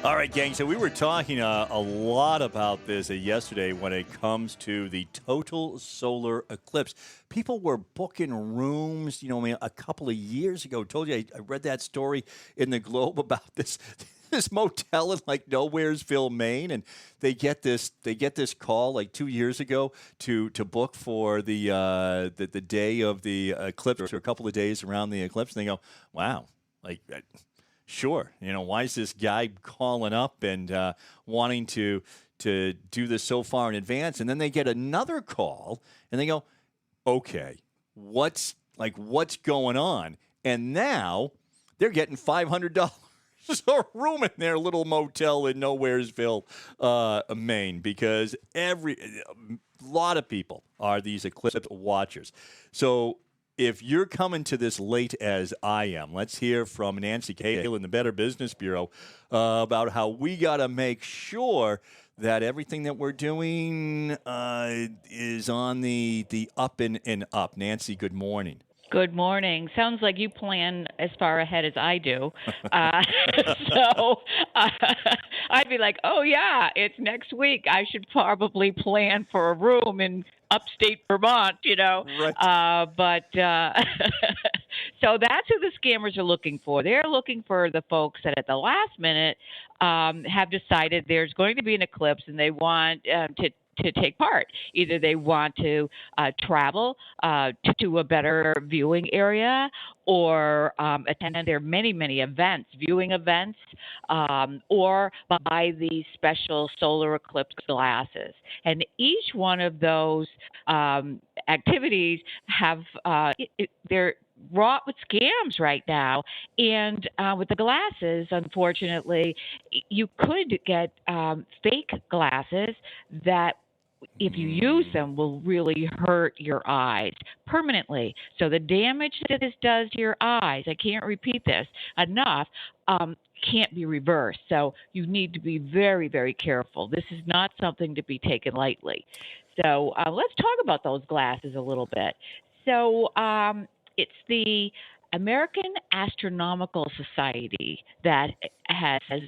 All right, gang. So we were talking a lot about this yesterday when it comes to the total solar eclipse. People were booking rooms, I mean, a couple of years ago. Told you I read that story in the Globe about this motel in like Nowheresville, Maine, and they get this call like 2 years ago to book for the day of the eclipse or a couple of days around the eclipse. And they go, wow, like. Sure. Why is this guy calling up and wanting to do this so far in advance? And then they get another call and they go, okay, what's going on? And now they're getting $500 a room in their little motel in Nowheresville, Maine, because a lot of people are these eclipse watchers. So if you're coming to this late as I am, let's hear from Nancy Cahill in the Better Business Bureau about how we got to make sure that everything that we're doing is on the up and up. Nancy, good morning. Good morning. Sounds like you plan as far ahead as I do. Uh, so uh, I'd be like, oh, yeah, it's next week. I should probably plan for a room in upstate Vermont. Right. But so that's who the scammers are looking for. They're looking for the folks that at the last minute have decided there's going to be an eclipse and they want to take part. Either they want to travel to a better viewing area or attend their many, many events, viewing events, or buy these special solar eclipse glasses. And each one of those activities have they're wrought with scams right now. And with the glasses, unfortunately, you could get fake glasses that if you use them, will really hurt your eyes permanently. So the damage that this does to your eyes, I can't repeat this enough, can't be reversed. So you need to be very, very careful. This is not something to be taken lightly. So let's talk about those glasses a little bit. So it's the American Astronomical Society that has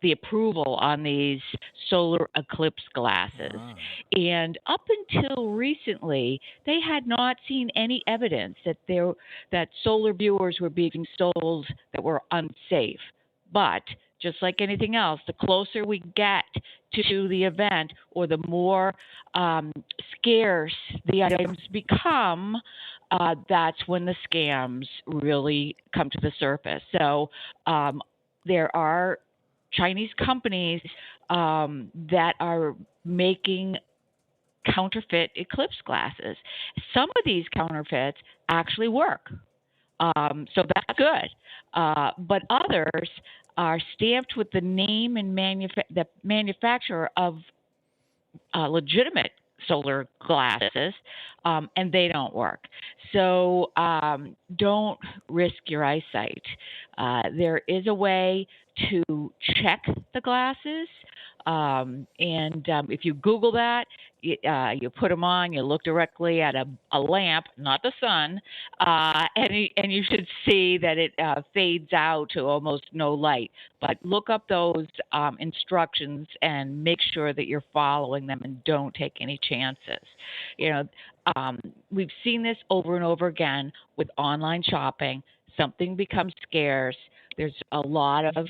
the approval on these solar eclipse glasses. Ah. And up until recently, they had not seen any evidence that solar viewers were being sold that were unsafe. But just like anything else, the closer we get to the event or the more scarce the items become, that's when the scams really come to the surface. So there are Chinese companies that are making counterfeit eclipse glasses. Some of these counterfeits actually work, so that's good. But others are stamped with the name and the manufacturer of legitimate solar glasses, and they don't work. So don't risk your eyesight. There is a way to check the glasses, and if you Google that, you put them on, you look directly at a lamp, not the sun, and you should see that it fades out to almost no light. But look up those instructions and make sure that you're following them and don't take any chances. We've seen this over and over again with online shopping. Something becomes scarce. There's a lot of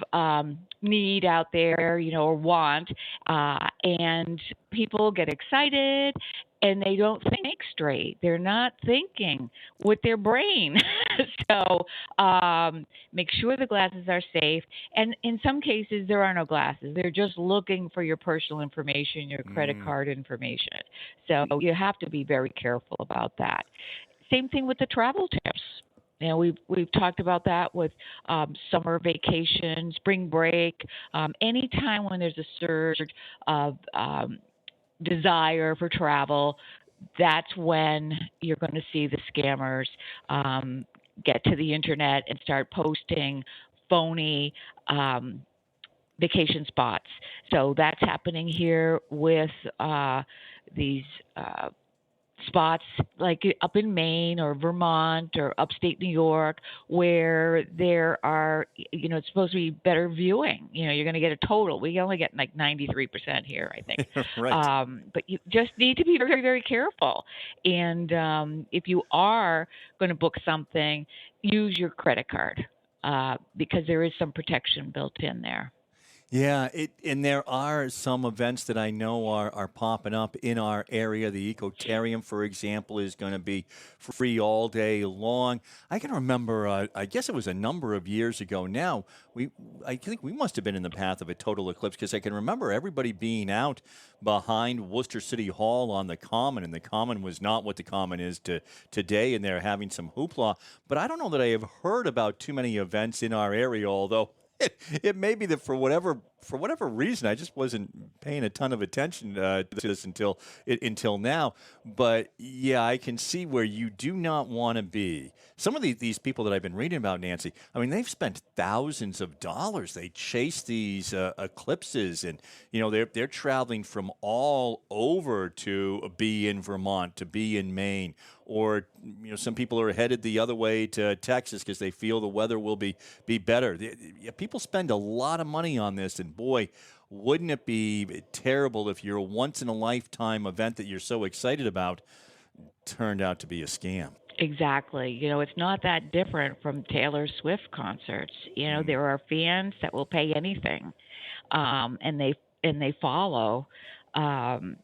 need out there, or want, and people get excited and they don't think straight. They're not thinking with their brain. So make sure the glasses are safe. And in some cases, there are no glasses. They're just looking for your personal information, your credit card information. So you have to be very careful about that. Same thing with the travel tips. We've talked about that with summer vacation, spring break, any time when there's a surge of desire for travel. That's when you're going to see the scammers get to the internet and start posting phony vacation spots. So that's happening here with these spots like up in Maine or Vermont or upstate New York where there are, it's supposed to be better viewing. You're going to get a total. We only get like 93% here, I think. Right. But you just need to be very, very careful. And if you are going to book something, use your credit card because there is some protection built in there. Yeah, and there are some events that I know are popping up in our area. The Ecotarium, for example, is going to be free all day long. I can remember, I guess it was a number of years ago now. I think we must have been in the path of a total eclipse because I can remember everybody being out behind Worcester City Hall on the Common, and the Common was not what the Common is today, and they're having some hoopla. But I don't know that I have heard about too many events in our area, although. It may be that for whatever reason I just wasn't paying a ton of attention to this until now. But yeah, I can see where you do not want to be. Some of these people that I've been reading about, Nancy, I mean, they've spent thousands of dollars. They chase these eclipses, and they're traveling from all over to be in Vermont, to be in Maine, or some people are headed the other way to Texas because they feel the weather will be better. People spend a lot of money on this, and boy, wouldn't it be terrible if your once in a lifetime event that you're so excited about turned out to be a scam. Exactly. It's not that different from Taylor Swift concerts. Mm. There are fans that will pay anything, and they follow um,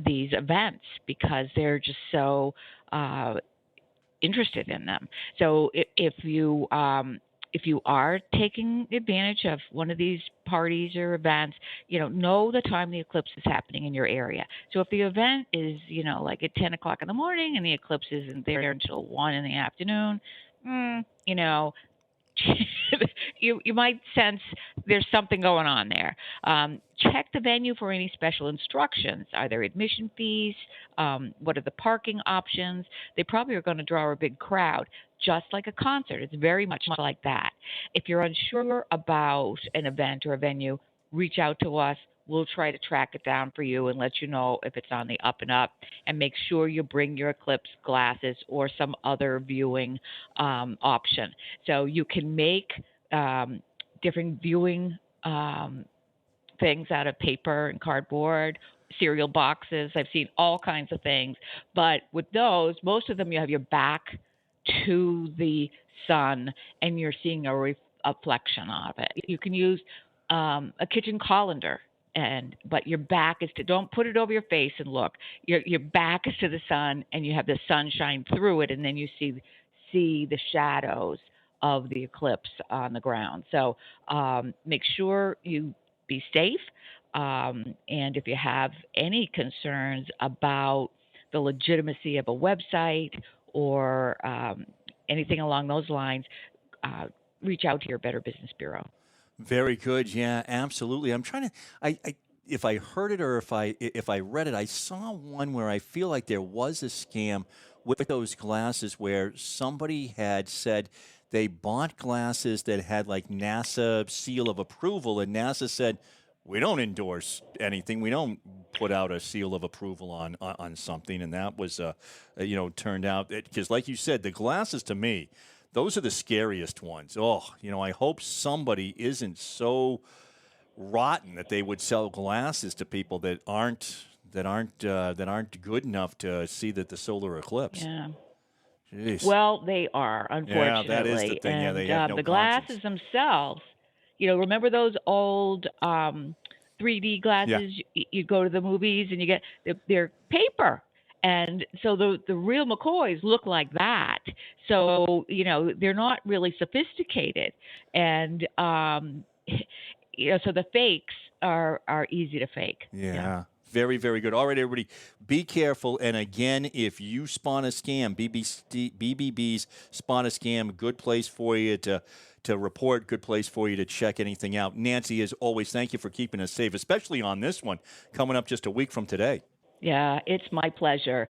these events because they're just so uh, interested in them. So if you are taking advantage of one of these parties or events, know the time the eclipse is happening in your area. So if the event is, like at 10 o'clock in the morning and the eclipse isn't there until 1 in the afternoon, mm, you know, you might sense there's something going on there. Check the venue for any special instructions. Are there admission fees? What are the parking options? They probably are going to draw a big crowd, just like a concert. It's very much like that. If you're unsure about an event or a venue, reach out to us. We'll try to track it down for you and let you know if it's on the up and up. And make sure you bring your Eclipse glasses or some other viewing option. So you can make different viewing things out of paper and cardboard, cereal boxes. I've seen all kinds of things. But with those, most of them you have your back to the sun and you're seeing a reflection of it. You can use a kitchen colander. But your back is to, don't put it over your face and look. Your back is to the sun and you have the sunshine through it, and then you see the shadows of the eclipse on the ground. So make sure you be safe. And if you have any concerns about the legitimacy of a website or anything along those lines, reach out to your Better Business Bureau. Very good. Yeah, absolutely. I'm trying to. If I heard it or if I read it, I saw one where I feel like there was a scam with those glasses where somebody had said they bought glasses that had like NASA seal of approval, and NASA said, "We don't endorse anything. We don't put out a seal of approval on something." And that was, turned out because, like you said, the glasses to me, those are the scariest ones. Oh, I hope somebody isn't so rotten that they would sell glasses to people that aren't good enough to see the solar eclipse. Yeah. Jeez. Well, they are, Yeah, that is the unfortunately. thing. Yeah, And they have no the conscience. glasses themselves, remember those old 3D Yeah. glasses? You go to the movies and you get, they're paper. And so the real McCoys look like that. So, they're not really sophisticated. And, so the fakes are easy to fake. Yeah. Yeah. Very, very good. All right, everybody, be careful. And again, if you spawn a scam, BBB's spawn a scam, good place for you to report, good place for you to check anything out. Nancy, as always, thank you for keeping us safe, especially on this one coming up just a week from today. Yeah, it's my pleasure.